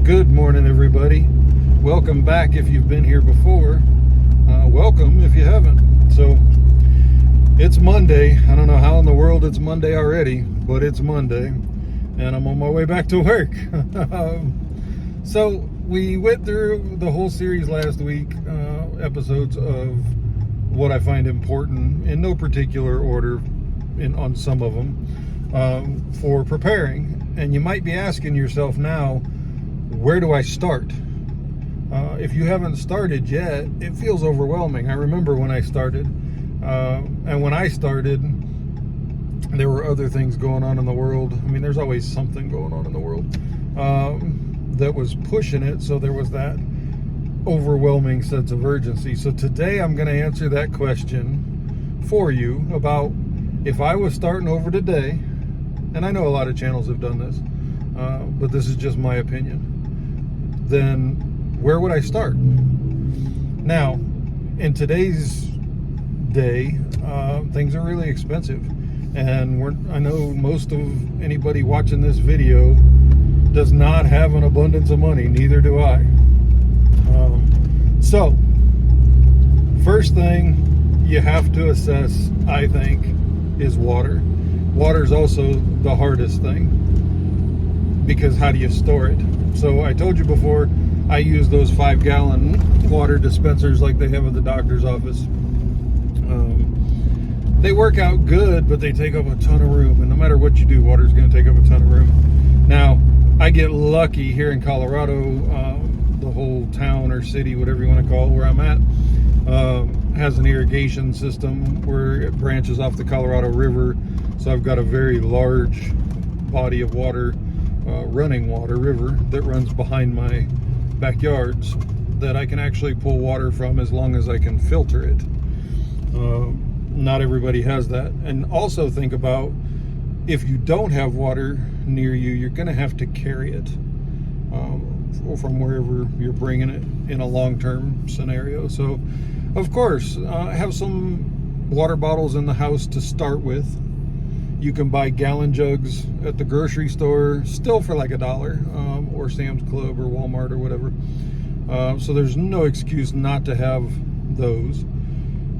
Good morning, everybody. Welcome back if you've been here before. Welcome if you haven't. So, it's Monday. I don't know how in the world it's Monday already, but it's Monday, and I'm on my way back to work. So, we went through the whole series last week, episodes of what I find important, in no particular order, on some of them, for preparing. And you might be asking yourself now, where do I start? If you haven't started yet, it feels overwhelming. I remember when I started, and when I started, there were other things going on in the world. I mean, there's always something going on in the world that was pushing it, so there was that overwhelming sense of urgency. So today I'm going to answer that question for you about if I was starting over today, and I know a lot of channels have done this, but this is just my opinion, then where would I start? Now, in today's day, things are really expensive, and I know most of anybody watching this video does not have an abundance of money. Neither do I. So, first thing you have to assess, I think, is water. Water is also the hardest thing, because how do you store it? So I told you before, I use those 5-gallon water dispensers like they have at the doctor's office. They work out good, but they take up a ton of room, and no matter what you do, water's going to take up a ton of room. Now, I get lucky here in Colorado. The whole town or city, whatever you want to call it, where I'm at, has an irrigation system where it branches off the Colorado River. So I've got a very large body of water, running water river that runs behind my backyards that I can actually pull water from as long as I can filter it. Not everybody has that. And also think about, if you don't have water near you, you're going to have to carry it from wherever you're bringing it in a long-term scenario. So, of course, have some water bottles in the house to start with. You can buy gallon jugs at the grocery store, still for like $1, or Sam's Club or Walmart or whatever. So there's no excuse not to have those.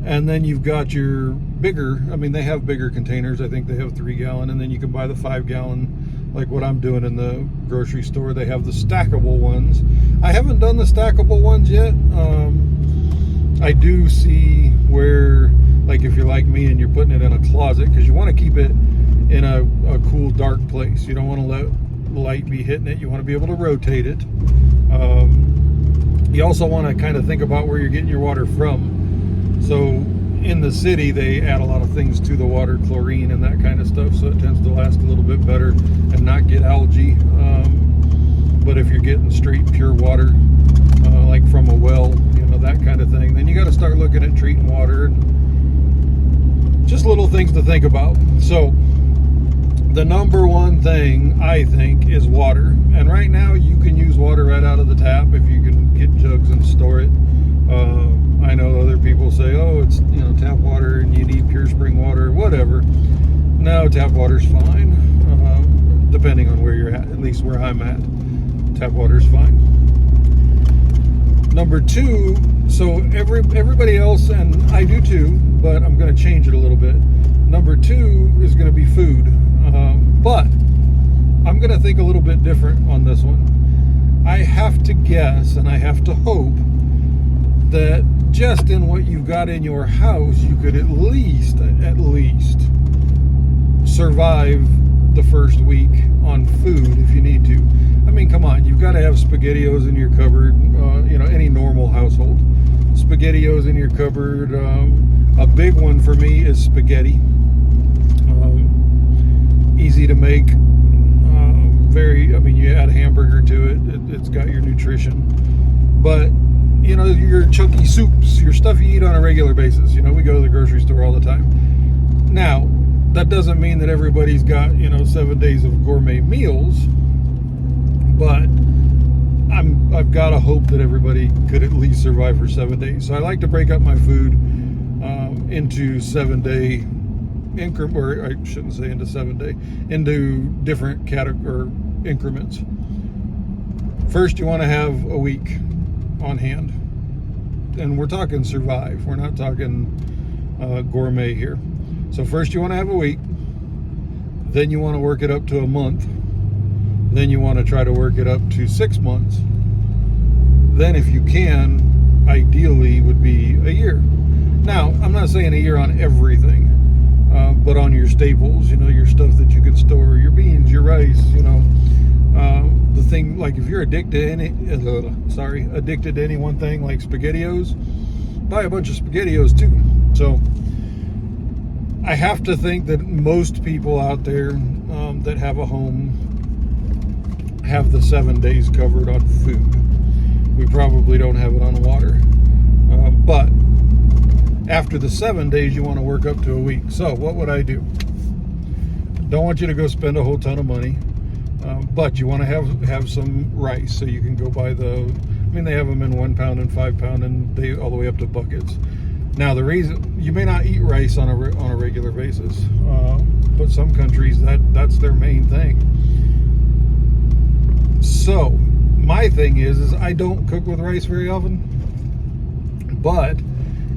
And then you've got your bigger, they have bigger containers. I think they have 3-gallon, and then you can buy the 5-gallon, like what I'm doing in the grocery store. They have the stackable ones. I haven't done the stackable ones yet. I do see where, like, if you're like me and you're putting it in a closet, because you want to keep it in a cool, dark place. You don't want to let light be hitting it. You want to be able to rotate it. You also want to kind of think about where you're getting your water from. So in the city, they add a lot of things to the water, chlorine and that kind of stuff, so it tends to last a little bit better and not get algae. But if you're getting straight pure water, like from a well, that kind of thing, then you got to start looking at treating water. Just little things to think about. So the number one thing, I think, is water. And right now you can use water right out of the tap if you can get jugs and store it. I know other people say, oh, it's tap water and you need pure spring water, whatever. No, tap water's fine, depending on where you're at least where I'm at. Tap water's fine. Number two, so everybody else, and I do too, but I'm going to change it a little bit. Number two is going to be food, but I'm going to think a little bit different on this one. I have to guess, and I have to hope that just in what you've got in your house, you could at least survive the first week on food if you need to. Come on, you've got to have SpaghettiOs in your cupboard, any normal household. SpaghettiOs in your cupboard. A big one for me is spaghetti. Easy to make. You add a hamburger to it. It's got your nutrition. But your chunky soups, your stuff you eat on a regular basis. We go to the grocery store all the time. Now, that doesn't mean that everybody's got, 7 days of gourmet meals, but I've got to hope that everybody could at least survive for 7 days. So I like to break up my food into 7-day increment, or I shouldn't say into 7 day, into different increments. First, you want to have a week on hand. And we're talking survive. We're not talking gourmet here. So first you want to have a week. Then you want to work it up to a month. Then you want to try to work it up to 6 months. Then if you can, ideally would be a year. Now, I'm not saying a year on everything, but on your staples, your stuff that you can store, your beans, your rice, the thing, like if you're addicted to any one thing, like SpaghettiOs, buy a bunch of SpaghettiOs too. So I have to think that most people out there that have a home have the 7 days covered on food. We probably don't have it on water, but after the 7 days, you want to work up to a week. So what would I do? Don't want you to go spend a whole ton of money. But you want to have some rice, so you can go buy they have them in 1 pound and 5 pound, and they all the way up to buckets. Now, the reason you may not eat rice on a regular basis, but some countries that's their main thing. So my thing is I don't cook with rice very often. But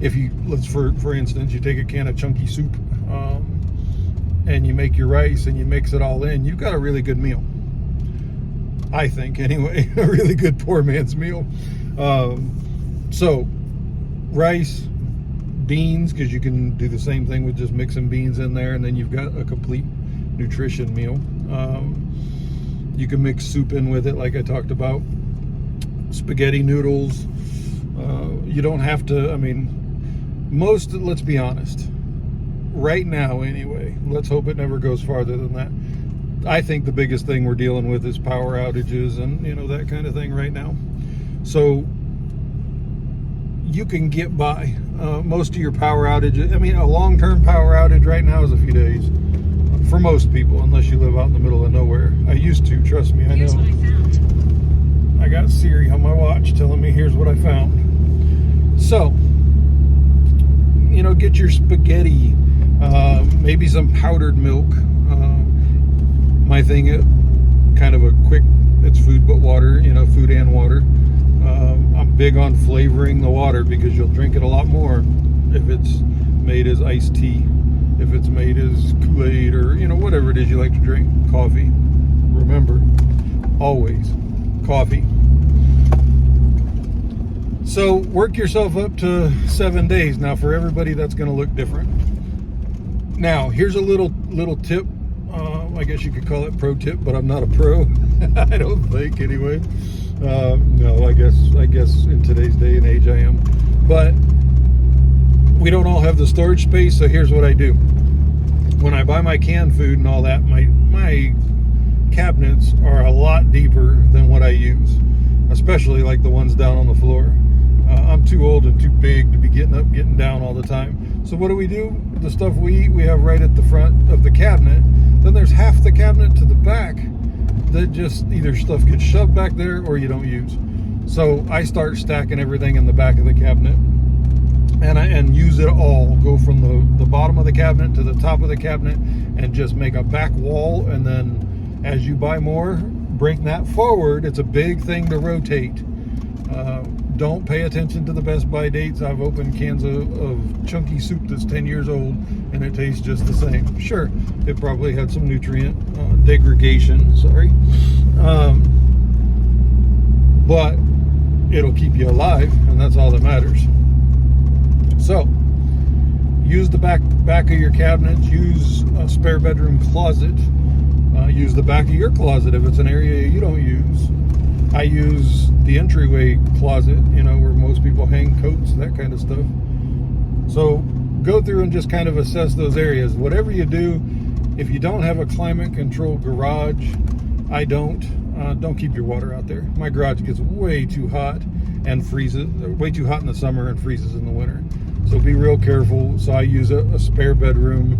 if you for instance, you take a can of chunky soup, and you make your rice and you mix it all in, you've got a really good meal. I think, anyway, a really good poor man's meal. So, rice, beans, because you can do the same thing with just mixing beans in there, and then you've got a complete nutrition meal. You can mix soup in with it, like I talked about. Spaghetti noodles. You don't have to, let's be honest. Right now, anyway, let's hope it never goes farther than that. I think the biggest thing we're dealing with is power outages and, that kind of thing right now. So you can get by. Most of your power outages, a long-term power outage right now is a few days for most people, unless you live out in the middle of nowhere. I used to, trust me, I know. Here's what I found. I got Siri on my watch telling me here's what I found. So, get your spaghetti, maybe some powdered milk. My thing, kind of a quick, it's food but water, food and water. I'm big on flavoring the water because you'll drink it a lot more if it's made as iced tea, if it's made as Kool-Aid, or, whatever it is you like to drink. Coffee. Remember, always coffee. So work yourself up to 7 days. Now, for everybody, that's going to look different. Now, here's a little tip. I guess you could call it pro tip, but I'm not a pro. I don't think, anyway. No, I guess in today's day and age I am. But we don't all have the storage space, so here's what I do. When I buy my canned food and all that, my cabinets are a lot deeper than what I use, especially like the ones down on the floor. I'm too old and too big to be getting up, getting down all the time. So what do? The stuff we eat, we have right at the front of the cabinet. Then there's half the cabinet to the back that just either stuff gets shoved back there or you don't use. So I start stacking everything in the back of the cabinet, and use it all. Go from the bottom of the cabinet to the top of the cabinet, and just make a back wall. And then as you buy more, bring that forward. It's a big thing to rotate. Don't pay attention to the Best By dates. I've opened cans of chunky soup that's 10 years old, and it tastes just the same. Sure, it probably had some nutrient degradation, but it'll keep you alive, and that's all that matters. So, use the back of your cabinets. Use a spare bedroom closet. Use the back of your closet if it's an area you don't use. I use the entryway closet, where most people hang coats, that kind of stuff. So go through and just kind of assess those areas. Whatever you do, if you don't have a climate controlled garage, don't keep your water out there. My garage gets way too hot and freezes, way too hot in the summer and freezes in the winter. So be real careful. So I use a spare bedroom.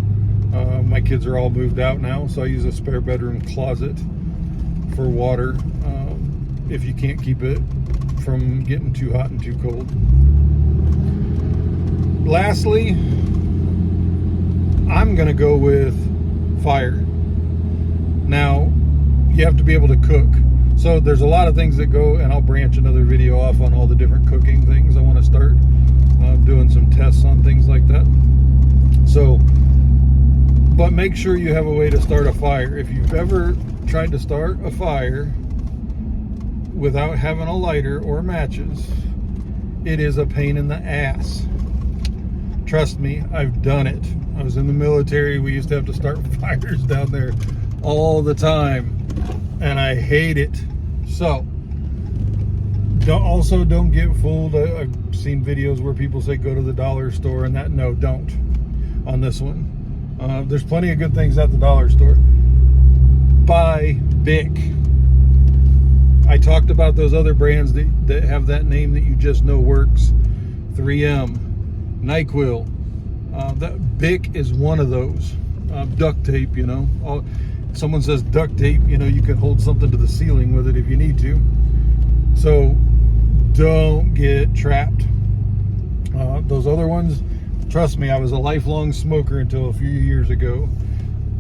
My kids are all moved out now, so I use a spare bedroom closet for water. If you can't keep it from getting too hot and too cold. Lastly, I'm going to go with fire. Now, you have to be able to cook. So there's a lot of things that go, and I'll branch another video off on all the different cooking things. I want to start doing some tests on things like that. So, but make sure you have a way to start a fire. If you've ever tried to start a fire without having a lighter or matches, it is a pain in the ass. Trust me, I've done it. I was in the military. We used to have to start fires down there all the time, and I hate it. So, don't get fooled. I've seen videos where people say go to the dollar store, and that, no, don't on this one. There's plenty of good things at the dollar store. Buy Bic. I talked about those other brands that have that name that you just know works. 3M, NyQuil. That Bic is one of those. Duct tape, you know. Someone says duct tape, you know, you can hold something to the ceiling with it if you need to. So don't get trapped. Those other ones, trust me, I was a lifelong smoker until a few years ago,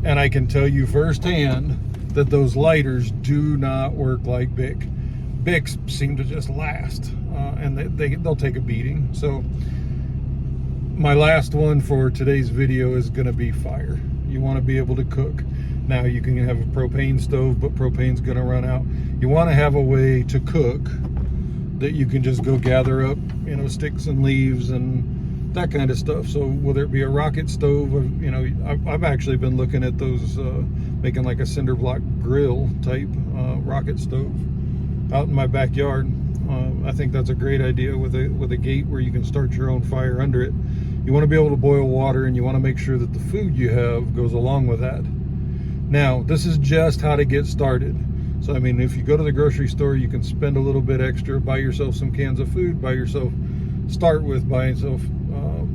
and I can tell you firsthand that those lighters do not work like Bic. Bics seem to just last, and they'll take a beating. So my last one for today's video is going to be fire. You want to be able to cook. Now you can have a propane stove, but propane's going to run out. You want to have a way to cook that you can just go gather up, you know, sticks and leaves and that kind of stuff. So whether it be a rocket stove, or, you know, I've actually been looking at those, making like a cinder block grill type rocket stove out in my backyard. I think that's a great idea with a gate where you can start your own fire under it. You want to be able to boil water, and you want to make sure that the food you have goes along with that. Now, this is just how to get started. So, I mean, if you go to the grocery store, you can spend a little bit extra, buy yourself some cans of food, start with buying yourself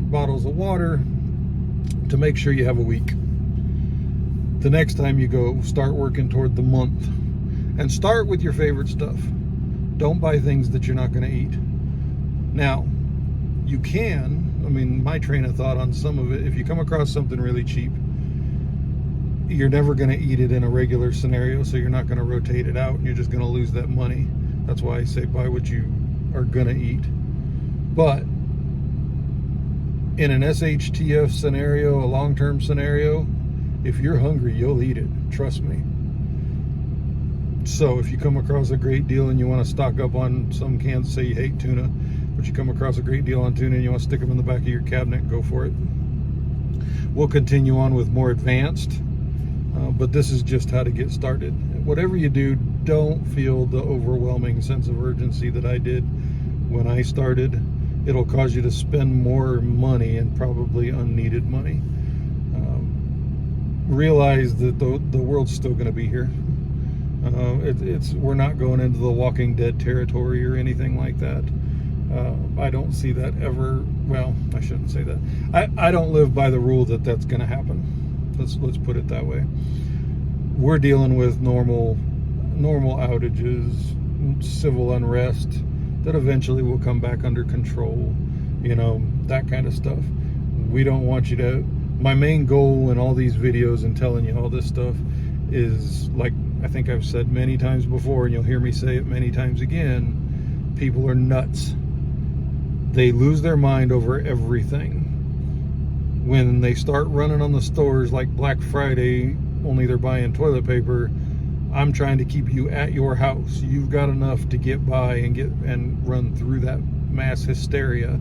bottles of water to make sure you have a week. The next time you go, start working toward the month. And start with your favorite stuff. Don't buy things that you're not going to eat. Now, you can, I mean, my train of thought on some of it, if you come across something really cheap, you're never going to eat it in a regular scenario, so you're not going to rotate it out, and you're just going to lose that money. That's why I say buy what you are going to eat. But in an SHTF scenario, a long-term scenario, if you're hungry, you'll eat it. Trust me. So if you come across a great deal and you want to stock up on some cans, say you hate tuna, but you come across a great deal on tuna and you want to stick them in the back of your cabinet, go for it. We'll continue on with more advanced, but this is just how to get started. Whatever you do, don't feel the overwhelming sense of urgency that I did when I started. It'll cause you to spend more money, and probably unneeded money. Realize that the world's still going to be here. We're not going into the Walking Dead territory or anything like that. I don't see that ever. Well, I shouldn't say that. I don't live by the rule that that's going to happen. Let's put it that way. We're dealing with normal outages, civil unrest that eventually will come back under control. You know, that kind of stuff. We don't want you to. My main goal in all these videos and telling you all this stuff is, like I think I've said many times before, and you'll hear me say it many times again, people are nuts. They lose their mind over everything. When they start running on the stores like Black Friday, only they're buying toilet paper, I'm trying to keep you at your house. You've got enough to get by and run through that mass hysteria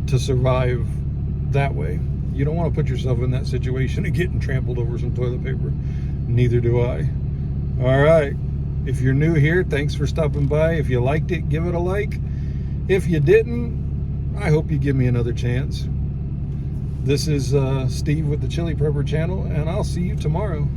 to survive that way. You don't want to put yourself in that situation of getting trampled over some toilet paper. Neither do I. All right. If you're new here, thanks for stopping by. If you liked it, give it a like. If you didn't, I hope you give me another chance. This is Steve with the Chili Prepper channel, and I'll see you tomorrow.